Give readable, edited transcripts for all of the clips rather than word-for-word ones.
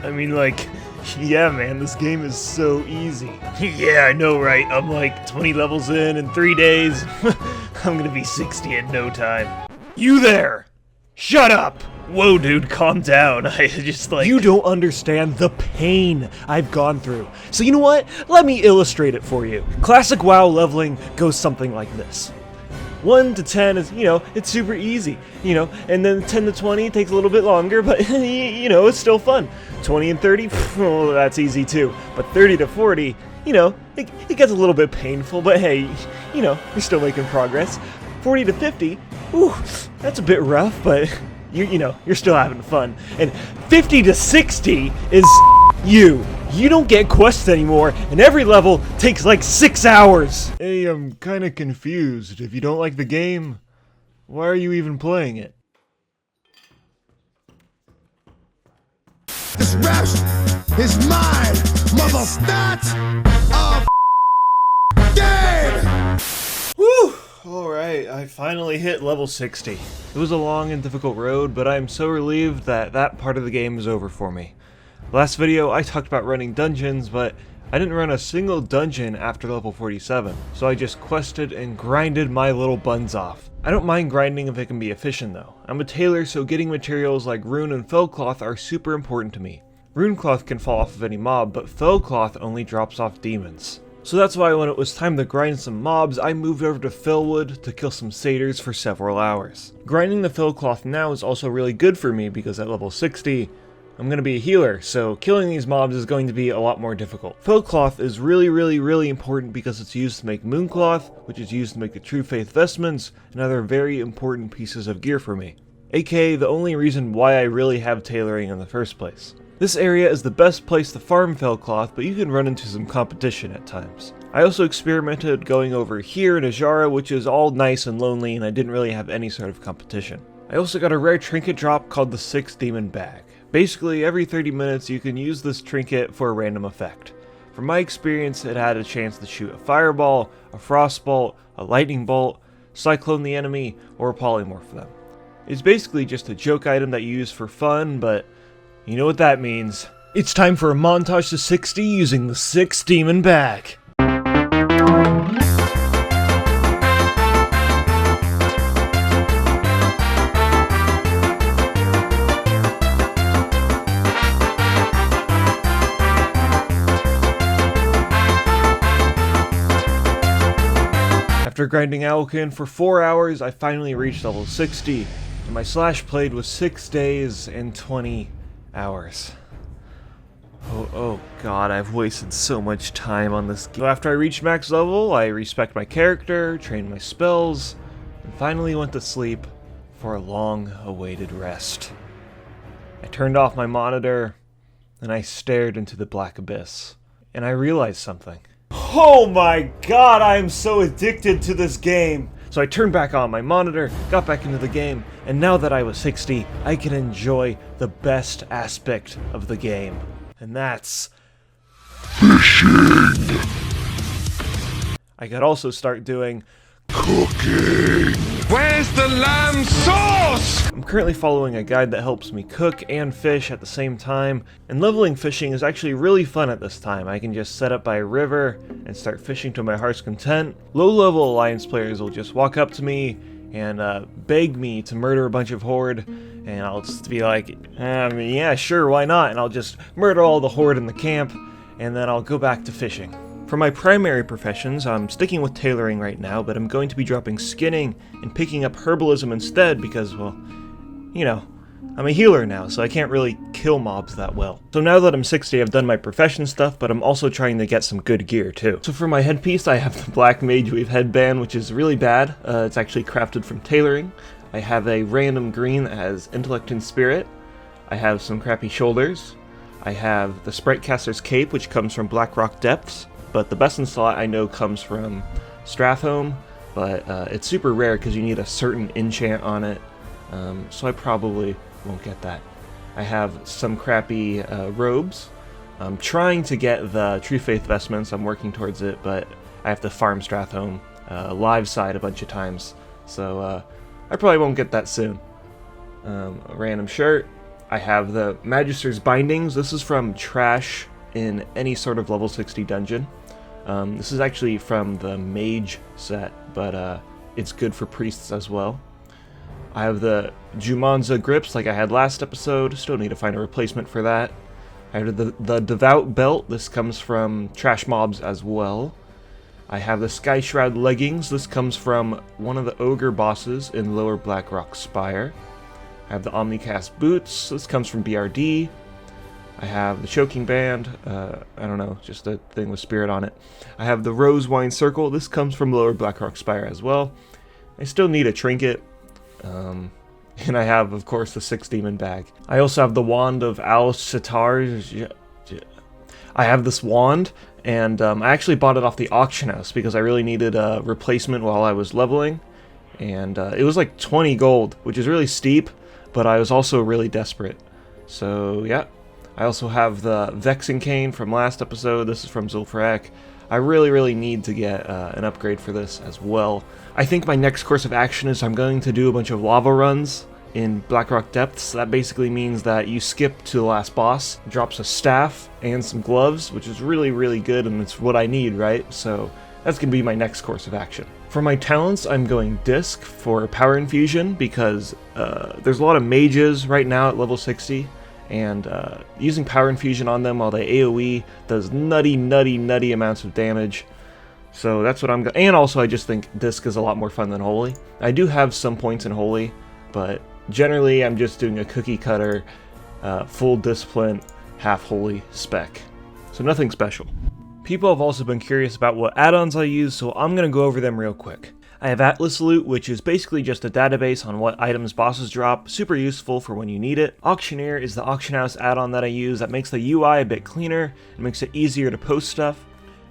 I mean, like, yeah, man, this game is so easy. Yeah, I know, right? I'm like 20 levels in 3 days. I'm gonna be 60 in no time. You there! Shut up! Whoa, dude, calm down. I just like... You don't understand the pain I've gone through. So you know what? Let me illustrate it for you. Classic WoW leveling goes something like this. 1 to 10 is, it's super easy, and then 10 to 20 takes a little bit longer, but, it's still fun. 20 and 30, oh, that's easy too. But 30 to 40, it gets a little bit painful, but hey, you're still making progress. 40 to 50, ooh, that's a bit rough, but you're still having fun. And 50 to 60 is you. You don't get quests anymore, and every level takes like 6 hours. Hey, I'm kinda confused. If you don't like the game, why are you even playing it? This rap is my motherfucker of game! Woo! Alright, I finally hit level 60. It was a long and difficult road, but I'm so relieved that that part of the game is over for me. Last video, I talked about running dungeons, but I didn't run a single dungeon after level 47, so I just quested and grinded my little buns off. I don't mind grinding if it can be efficient though. I'm a tailor, so getting materials like rune and fell cloth are super important to me. Rune cloth can fall off of any mob, but fell cloth only drops off demons. So that's why when it was time to grind some mobs, I moved over to fellwood to kill some satyrs for several hours. Grinding the fell cloth now is also really good for me because at level 60, I'm going to be a healer, so killing these mobs is going to be a lot more difficult. Fell cloth is really important because it's used to make moon cloth, which is used to make the true faith vestments, and other very important pieces of gear for me. aka the only reason why I really have tailoring in the first place. This area is the best place to farm fell cloth, but you can run into some competition at times. I also experimented going over here in Ajara, which is all nice and lonely, and I didn't really have any sort of competition. I also got a rare trinket drop called the 6 Demon Bag. Basically, every 30 minutes you can use this trinket for a random effect. From my experience, it had a chance to shoot a fireball, a frost bolt, a lightning bolt, cyclone the enemy, or polymorph them. It's basically just a joke item that you use for fun, but you know what that means. It's time for a montage to 60 using the 6 Demon Bag. After grinding Owlkin for 4 hours, I finally reached level 60, and my slash played was 6 days and 20 hours. Oh god, I've wasted so much time on this game. So after I reached max level, I respect my character, trained my spells, and finally went to sleep for a long-awaited rest. I turned off my monitor, and I stared into the black abyss, and I realized something. Oh my god, I am so addicted to this game! So I turned back on my monitor, got back into the game, and now that I was 60, I can enjoy the best aspect of the game. And that's fishing! I could also start doing cooking! Where's the lamb sauce? I'm currently following a guide that helps me cook and fish at the same time, and leveling fishing is actually really fun at this time. I can just set up by a river and start fishing to my heart's content. Low-level Alliance players will just walk up to me and beg me to murder a bunch of Horde, and I'll just be like, yeah, sure, why not? And I'll just murder all the Horde in the camp, and then I'll go back to fishing. For my primary professions, I'm sticking with tailoring right now, but I'm going to be dropping skinning and picking up herbalism instead because, well, I'm a healer now, so I can't really kill mobs that well. So now that I'm 60, I've done my profession stuff, but I'm also trying to get some good gear too. So for my headpiece, I have the Black Mage Weave headband, which is really bad. It's actually crafted from tailoring. I have a random green that has intellect and spirit. I have some crappy shoulders. I have the Sprite Caster's cape, which comes from Blackrock Depths. But the best in slot I know comes from Strathhome, but it's super rare because you need a certain enchant on it, so I probably won't get that. I have some crappy robes. I'm trying to get the True Faith vestments, I'm working towards it, but I have to farm Strathhome live side a bunch of times, so I probably won't get that soon. A random shirt, I have the Magister's Bindings. This is from trash in any sort of level 60 dungeon. This is actually from the Mage set, but it's good for priests as well. I have the Jumanza Grips like I had last episode. Still need to find a replacement for that. I have the Devout Belt. This comes from trash mobs as well. I have the Sky Shroud Leggings. This comes from one of the Ogre bosses in Lower Blackrock Spire. I have the Omnicast Boots. This comes from BRD. I have the Choking Band. I don't know, just a thing with spirit on it. I have the Rose Wine Circle. This comes from Lower Blackrock Spire as well. I still need a trinket. And I have, of course, the 6 Demon Bag. I also have the Wand of Al Sitar. I have this wand, and I actually bought it off the auction house because I really needed a replacement while I was leveling. And it was like 20 gold, which is really steep, but I was also really desperate. So, yeah. I also have the Vexing Cane from last episode. This is from Zul'Farrak. I really need to get an upgrade for this as well. I think my next course of action is I'm going to do a bunch of lava runs in Blackrock Depths. That basically means that you skip to the last boss, drops a staff and some gloves, which is really good, and it's what I need, right? So that's going to be my next course of action. For my talents, I'm going Disc for Power Infusion because there's a lot of mages right now at level 60. And using Power Infusion on them while they AoE does nutty amounts of damage. So that's what I'm going. And also I just think Disc is a lot more fun than Holy. I do have some points in Holy, but generally I'm just doing a cookie cutter, full discipline, half Holy spec. So nothing special. People have also been curious about what add-ons I use, so I'm going to go over them real quick. I have Atlas Loot, which is basically just a database on what items bosses drop, super useful for when you need it. Auctioneer is the auction house add-on that I use that makes the UI a bit cleaner and makes it easier to post stuff.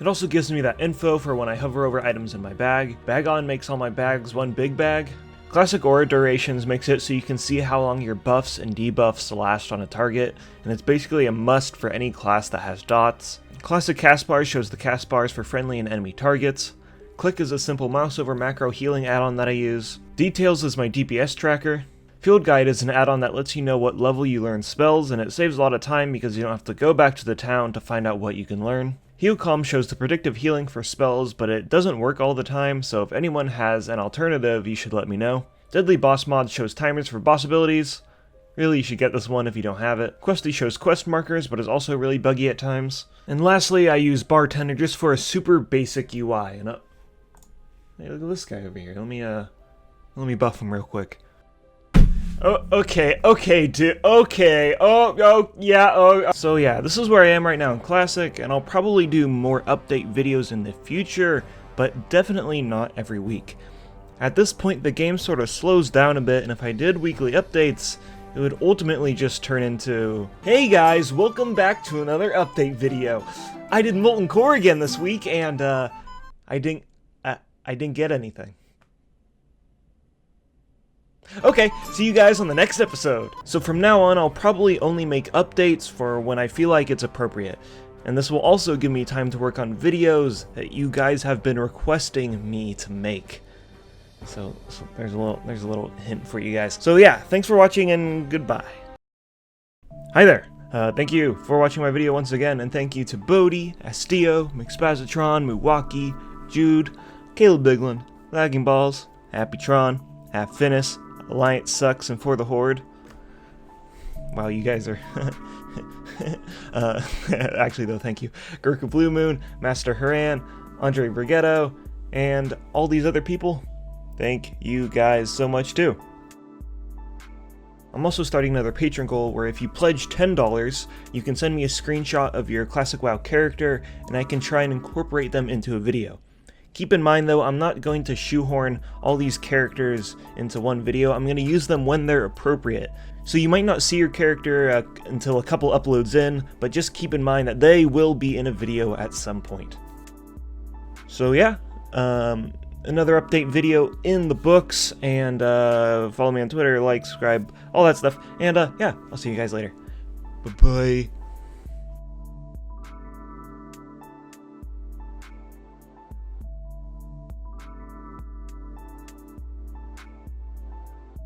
It also gives me that info for when I hover over items in my bag. Bag On makes all my bags one big bag. Classic Aura Durations makes it so you can see how long your buffs and debuffs last on a target, and it's basically a must for any class that has dots. Classic Cast Bars shows the cast bars for friendly and enemy targets. Click is a simple mouse over macro healing add-on that I use. Details is my DPS tracker. Field Guide is an add-on that lets you know what level you learn spells, and it saves a lot of time because you don't have to go back to the town to find out what you can learn. Heal Calm shows the predictive healing for spells, but it doesn't work all the time, so if anyone has an alternative, you should let me know. Deadly Boss Mod shows timers for boss abilities. Really, you should get this one if you don't have it. Questy shows quest markers, but is also really buggy at times. And lastly, I use Bartender just for a super basic UI, and hey, look at this guy over here. Let me buff him real quick. Oh, okay, dude. Okay. Yeah. So yeah, this is where I am right now in Classic, and I'll probably do more update videos in the future, but definitely not every week. At this point, the game sort of slows down a bit, and if I did weekly updates, it would ultimately just turn into, hey guys, welcome back to another update video. I did Molten Core again this week, and I didn't get anything. Okay, see you guys on the next episode. So from now on, I'll probably only make updates for when I feel like it's appropriate. And this will also give me time to work on videos that you guys have been requesting me to make. So there's a little hint for you guys. So yeah, thanks for watching and goodbye. Hi there. Thank you for watching my video once again, and thank you to Bodhi, Astio, McSpazatron, Muwaki, Jude, Caleb Biglin, Lagging Balls, Happy Tron, Half Finis, Alliance Sucks, and For the Horde. Wow, you guys are... actually though, thank you. Gurkha Blue Moon, Master Haran, Andre Brigetto, and all these other people. Thank you guys so much too. I'm also starting another Patreon goal where if you pledge $10, you can send me a screenshot of your Classic WoW character, and I can try and incorporate them into a video. Keep in mind though, I'm not going to shoehorn all these characters into one video. I'm going to use them when they're appropriate. So you might not see your character until a couple uploads in, but just keep in mind that they will be in a video at some point. So yeah, another update video in the books, and follow me on Twitter, like, subscribe, all that stuff, and yeah, I'll see you guys later. Bye-bye.